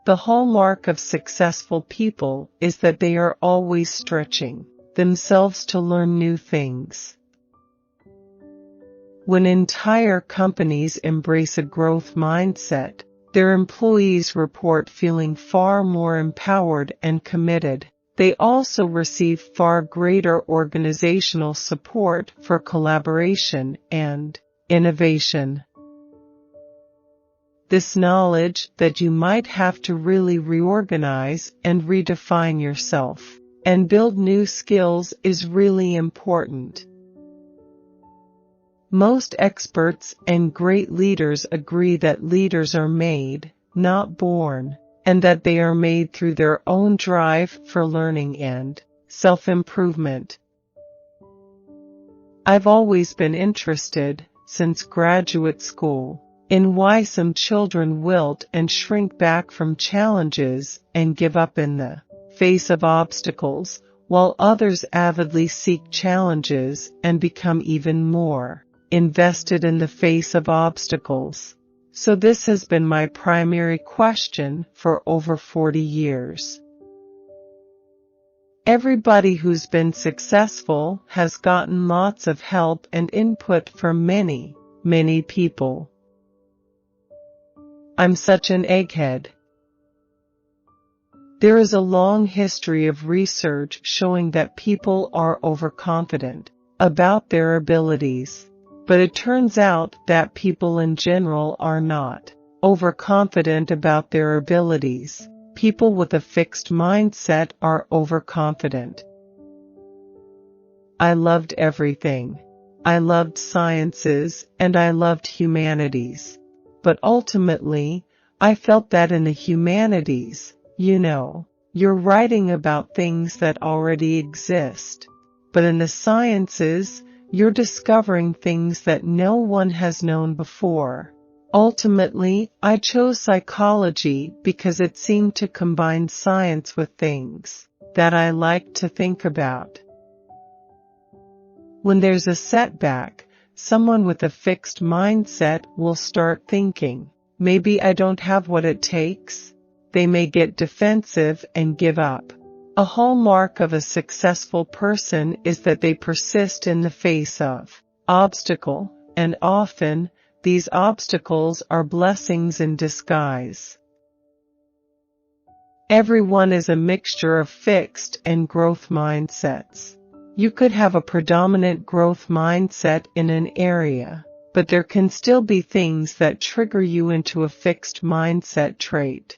The hallmark of successful people is that they are always stretching themselves to learn new things. When entire companies embrace a growth mindset, their employees report feeling far more empowered and committed. They also receive far greater organizational support for collaboration and innovation. This knowledge that you might have to really reorganize and redefine yourself and build new skills is really important. Most experts and great leaders agree that leaders are made, not born, and that they are made through their own drive for learning and self-improvement. I've always been interested, since graduate school, in why some children wilt and shrink back from challenges and give up in the face of obstacles, while others avidly seek challenges and become even more invested in the face of obstacles. So this has been my primary question for over 40 years. Everybody who's been successful has gotten lots of help and input from many, many people. I'm such an egghead. There is a long history of research showing that people are overconfident about their abilities. But it turns out that people in general are not overconfident about their abilities. People with a fixed mindset are overconfident. I loved everything. I loved sciences and I loved humanities. But ultimately, I felt that in the humanities, you're writing about things that already exist. But in the sciences, you're discovering things that no one has known before. Ultimately, I chose psychology because it seemed to combine science with things that I like to think about. When there's a setback, someone with a fixed mindset will start thinking, maybe I don't have what it takes. They may get defensive and give up. A hallmark of a successful person is that they persist in the face of obstacle, and often, these obstacles are blessings in disguise. Everyone is a mixture of fixed and growth mindsets. You could have a predominant growth mindset in an area, but there can still be things that trigger you into a fixed mindset trait.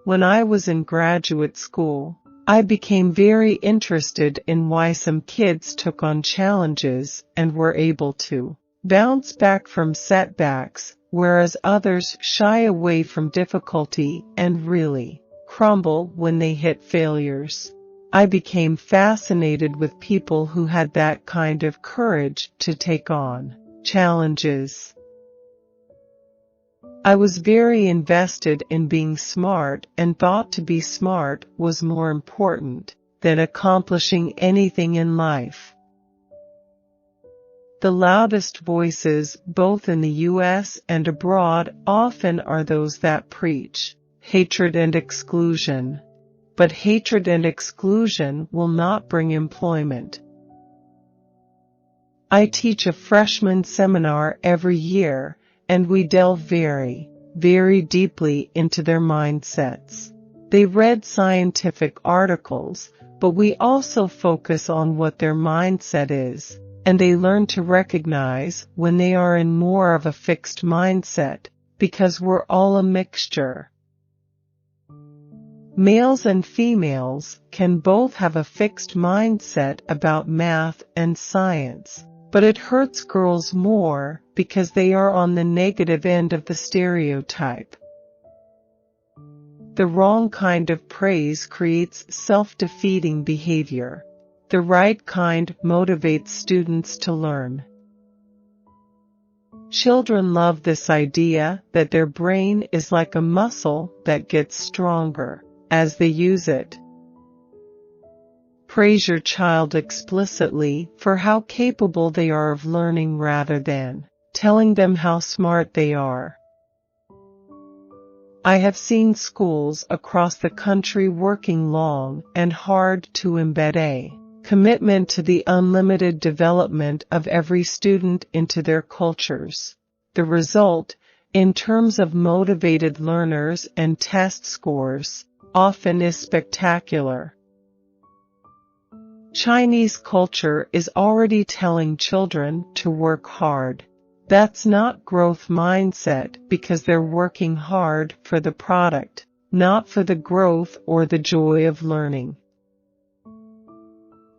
When I was in graduate school, I became very interested in why some kids took on challenges and were able to bounce back from setbacks, whereas others shy away from difficulty and really crumble when they hit failures. I became fascinated with people who had that kind of courage to take on challenges. I was very invested in being smart and thought to be smart was more important than accomplishing anything in life. The loudest voices, both in the US and abroad, often are those that preach hatred and exclusion. But hatred and exclusion will not bring employment. I teach a freshman seminar every year, and we delve very, very deeply into their mindsets. They read scientific articles, but we also focus on what their mindset is, and they learn to recognize when they are in more of a fixed mindset, because we're all a mixture. Males and females can both have a fixed mindset about math and science, but it hurts girls more because they are on the negative end of the stereotype. The wrong kind of praise creates self-defeating behavior. The right kind motivates students to learn. Children love this idea that their brain is like a muscle that gets stronger as they use it. Praise your child explicitly for how capable they are of learning rather than telling them how smart they are. I have seen schools across the country working long and hard to embed a commitment to the unlimited development of every student into their cultures. The result, in terms of motivated learners and test scores, often is spectacular. Chinese culture is already telling children to work hard. That's not growth mindset because they're working hard for the product, not for the growth or the joy of learning.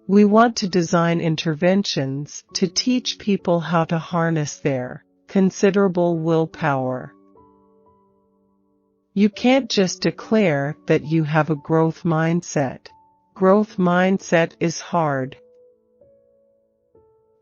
We want to design interventions to teach people how to harness their considerable willpower. You can't just declare that you have a growth mindset. Growth mindset is hard.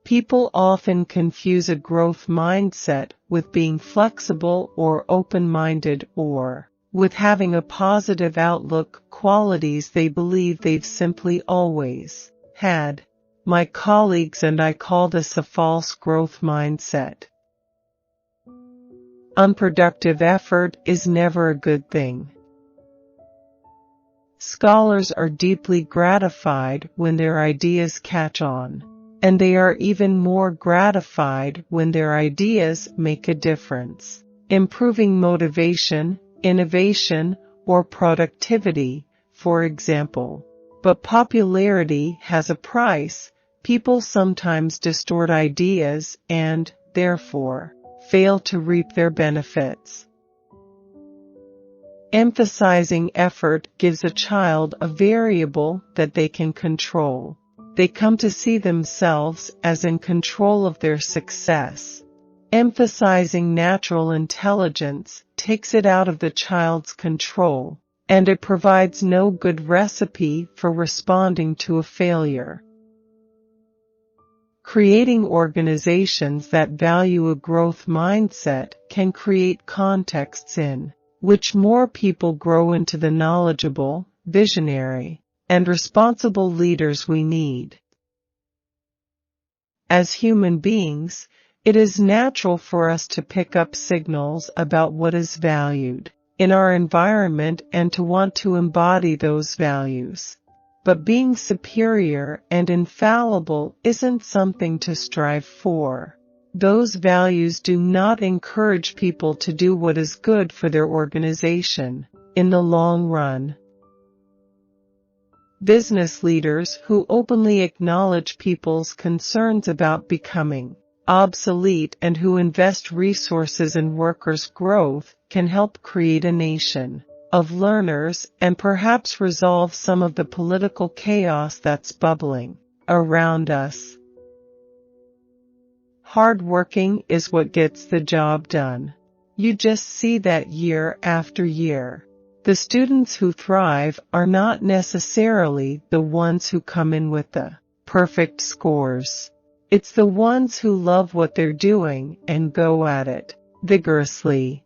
People often confuse a growth mindset with being flexible or open-minded or with having a positive outlook, qualities they believe they've simply always had. My colleagues and I call this a false growth mindset. Unproductive effort is never a good thing. Scholars are deeply gratified when their ideas catch on, and they are even more gratified when their ideas make a difference, improving motivation, innovation, or productivity, for example. But popularity has a price. People sometimes distort ideas and, therefore, fail to reap their benefits. Emphasizing effort gives a child a variable that they can control. They come to see themselves as in control of their success. Emphasizing natural intelligence takes it out of the child's control, and it provides no good recipe for responding to a failure. Creating organizations that value a growth mindset can create contexts in which more people grow into the knowledgeable, visionary, and responsible leaders we need. As human beings, it is natural for us to pick up signals about what is valued in our environment and to want to embody those values. But being superior and infallible isn't something to strive for. Those values do not encourage people to do what is good for their organization in the long run. Business leaders who openly acknowledge people's concerns about becoming obsolete and who invest resources in workers' growth can help create a nation of learners and perhaps resolve some of the political chaos that's bubbling around us. Hard working is what gets the job done. You just see that year after year. The students who thrive are not necessarily the ones who come in with the perfect scores. It's the ones who love what they're doing and go at it vigorously.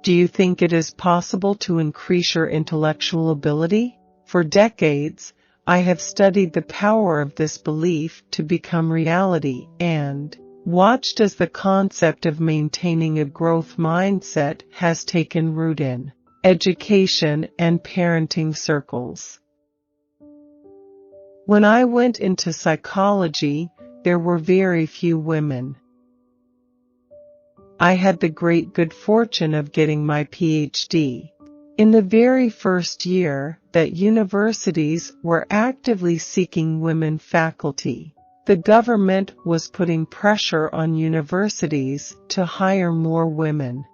Do you think it is possible to increase your intellectual ability? For decades, I have studied the power of this belief to become reality and watched as the concept of maintaining a growth mindset has taken root in education and parenting circles. When I went into psychology, there were very few women. I had the great good fortune of getting my PhD in the very first year that universities were actively seeking women faculty. The government was putting pressure on universities to hire more women.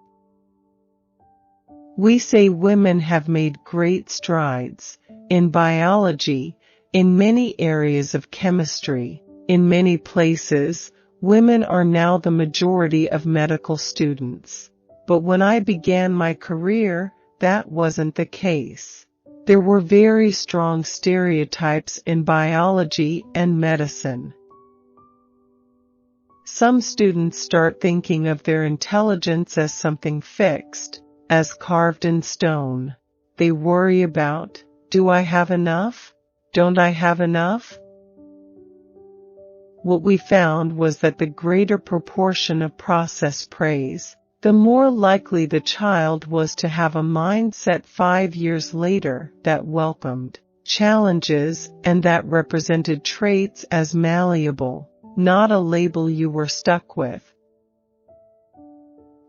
We say women have made great strides in biology, in many areas of chemistry, in many places. Women are now the majority of medical students. But when I began my career, that wasn't the case. There were very strong stereotypes in biology and medicine. Some students start thinking of their intelligence as something fixed, as carved in stone. They worry about, do I have enough? Don't I have enough? What we found was that the greater proportion of process praise, the more likely the child was to have a mindset 5 years later that welcomed challenges and that represented traits as malleable, not a label you were stuck with.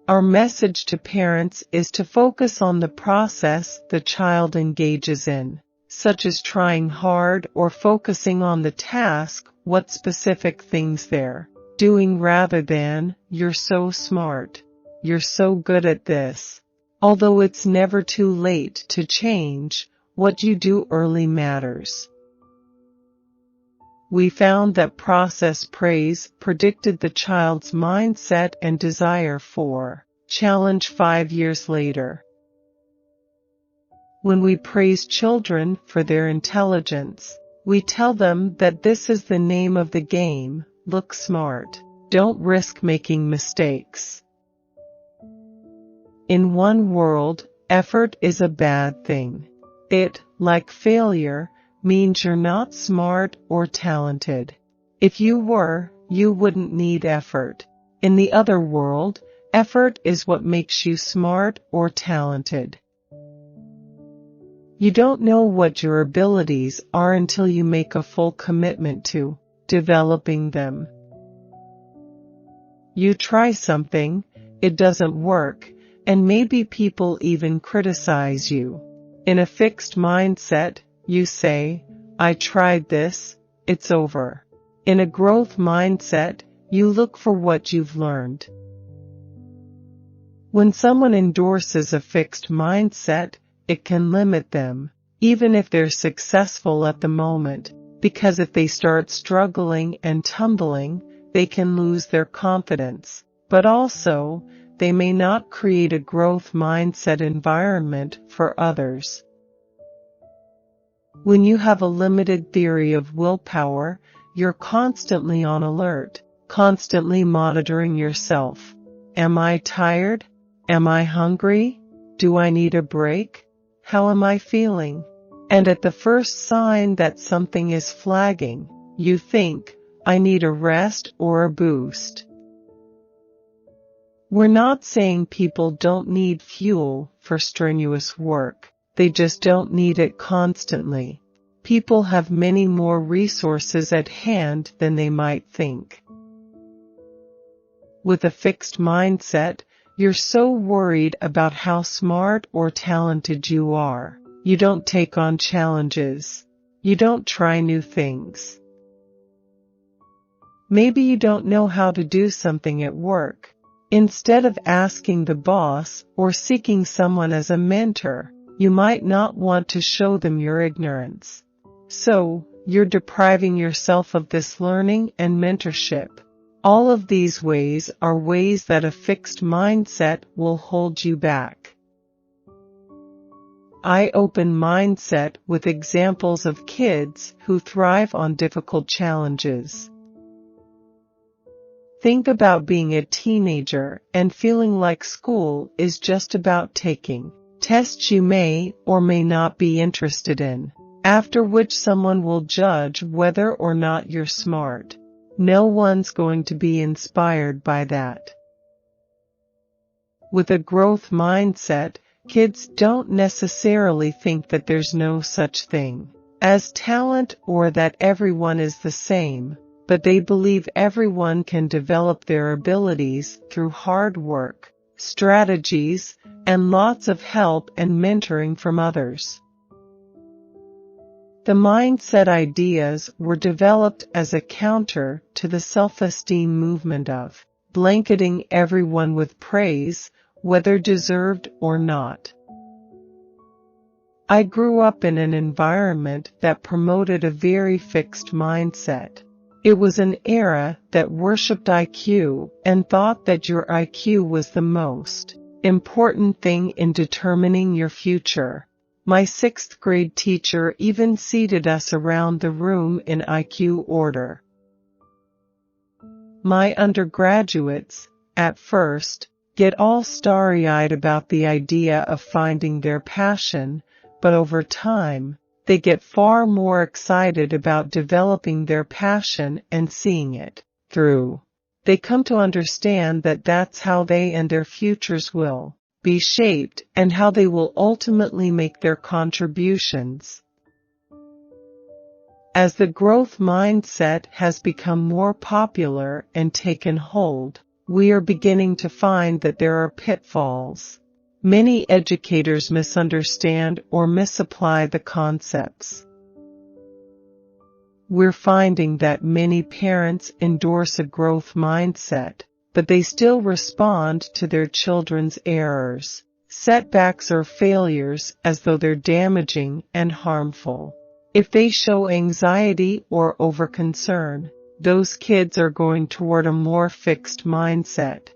Our message to parents is to focus on the process the child engages in, such as trying hard or focusing on the task, what specific things they're doing, rather than, "You're so smart. You're so good at this." Although it's never too late to change, what you do early matters. We found that process praise predicted the child's mindset and desire for challenge 5 years later. When we praise children for their intelligence, we tell them that this is the name of the game. Look smart. Don't risk making mistakes. In one world, effort is a bad thing. It, like failure, means you're not smart or talented. If you were, you wouldn't need effort. In the other world, effort is what makes you smart or talented. You don't know what your abilities are until you make a full commitment to developing them. You try something, it doesn't work, and maybe people even criticize you. In a fixed mindset, you say, "I tried this, it's over." In a growth mindset, you look for what you've learned. When someone endorses a fixed mindset, it can limit them, even if they're successful at the moment, because if they start struggling and tumbling, they can lose their confidence. But also, they may not create a growth mindset environment for others. When you have a limited theory of willpower, you're constantly on alert, constantly monitoring yourself. Am I tired? Am I hungry? Do I need a break? How am I feeling? And at the first sign that something is flagging, you think, I need a rest or a boost. We're not saying people don't need fuel for strenuous work. They just don't need it constantly. People have many more resources at hand than they might think. With a fixed mindset, you're so worried about how smart or talented you are. You don't take on challenges. You don't try new things. Maybe you don't know how to do something at work. Instead of asking the boss or seeking someone as a mentor, you might not want to show them your ignorance. So, you're depriving yourself of this learning and mentorship. All of these ways are ways that a fixed mindset will hold you back. Eye-open mindset with examples of kids who thrive on difficult challenges. Think about being a teenager and feeling like school is just about taking tests you may or may not be interested in, after which someone will judge whether or not you're smart. No one's going to be inspired by that. With a growth mindset, kids don't necessarily think that there's no such thing as talent or that everyone is the same, but they believe everyone can develop their abilities through hard work, strategies, and lots of help and mentoring from others. The mindset ideas were developed as a counter to the self-esteem movement of blanketing everyone with praise, whether deserved or not. I grew up in an environment that promoted a very fixed mindset. It was an era that worshipped IQ and thought that your IQ was the most important thing in determining your future. My 6th grade teacher even seated us around the room in IQ order. My undergraduates, at first, get all starry-eyed about the idea of finding their passion, but over time, they get far more excited about developing their passion and seeing it through. They come to understand that that's how they and their futures will be shaped and how they will ultimately make their contributions. As the growth mindset has become more popular and taken hold, we are beginning to find that there are pitfalls. Many educators misunderstand or misapply the concepts. We're finding that many parents endorse a growth mindset, but they still respond to their children's errors, setbacks or failures as though they're damaging and harmful. If they show anxiety or overconcern, those kids are going toward a more fixed mindset.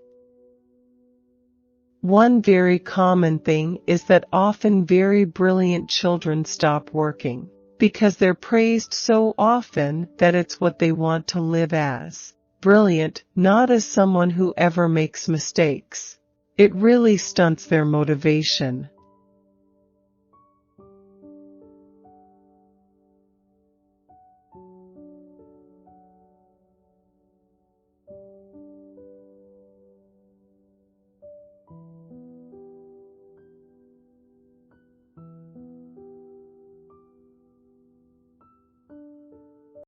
One very common thing is that often very brilliant children stop working because they're praised so often that it's what they want to live as. Brilliant, not as someone who ever makes mistakes. It really stunts their motivation.